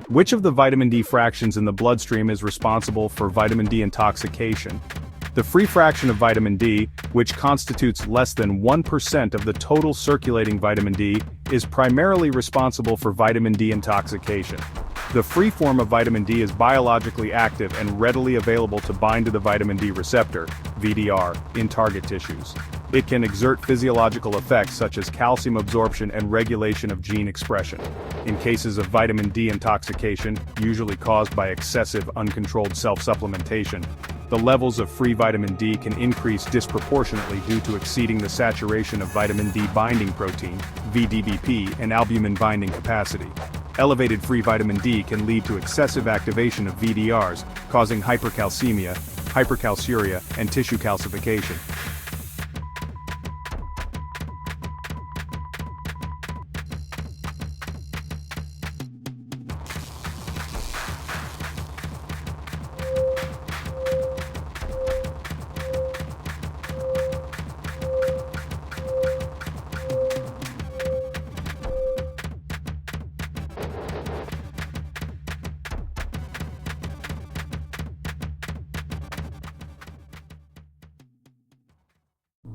Which of the vitamin D fractions in the bloodstream is responsible for vitamin D intoxication? The free fraction of vitamin D, which constitutes less than 1% of the total circulating vitamin D, is primarily responsible for vitamin D intoxication. The free form of vitamin D is biologically active and readily available to bind to the vitamin D receptor, VDR, in target tissues. It can exert physiological effects such as calcium absorption and regulation of gene expression. In cases of vitamin D intoxication, usually caused by excessive uncontrolled self-supplementation, the levels of free vitamin D can increase disproportionately due to exceeding the saturation of vitamin D binding protein, VDBP, and albumin binding capacity. Elevated free vitamin D can lead to excessive activation of VDRs, causing hypercalcemia, hypercalciuria, and tissue calcification.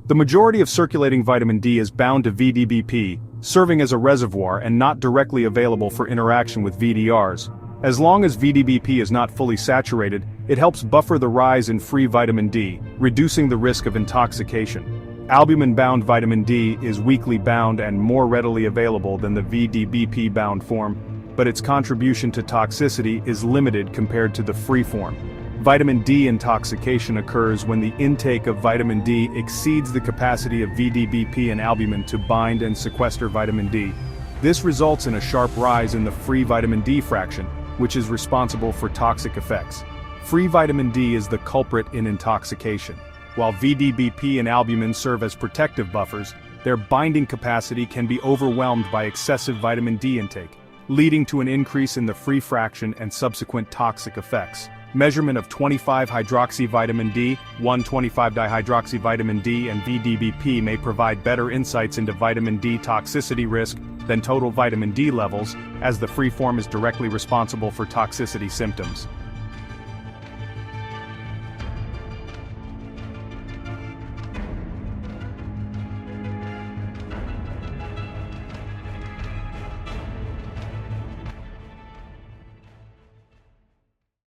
The majority of circulating vitamin D is bound to VDBP, serving as a reservoir and not directly available for interaction with VDRs. As long as VDBP is not fully saturated, it helps buffer the rise in free vitamin D, reducing the risk of intoxication. Albumin-bound vitamin D is weakly bound and more readily available than the VDBP-bound form, but its contribution to toxicity is limited compared to the free form. Vitamin D intoxication occurs when the intake of vitamin D exceeds the capacity of VDBP and albumin to bind and sequester vitamin D. This results in a sharp rise in the free vitamin D fraction, which is responsible for toxic effects. Free vitamin D is the culprit in intoxication. While VDBP and albumin serve as protective buffers, their binding capacity can be overwhelmed by excessive vitamin D intake, leading to an increase in the free fraction and subsequent toxic effects. Measurement of 25-hydroxyvitamin D, 1,25-dihydroxyvitamin D, and VDBP may provide better insights into vitamin D toxicity risk than total vitamin D levels, as the free form is directly responsible for toxicity symptoms.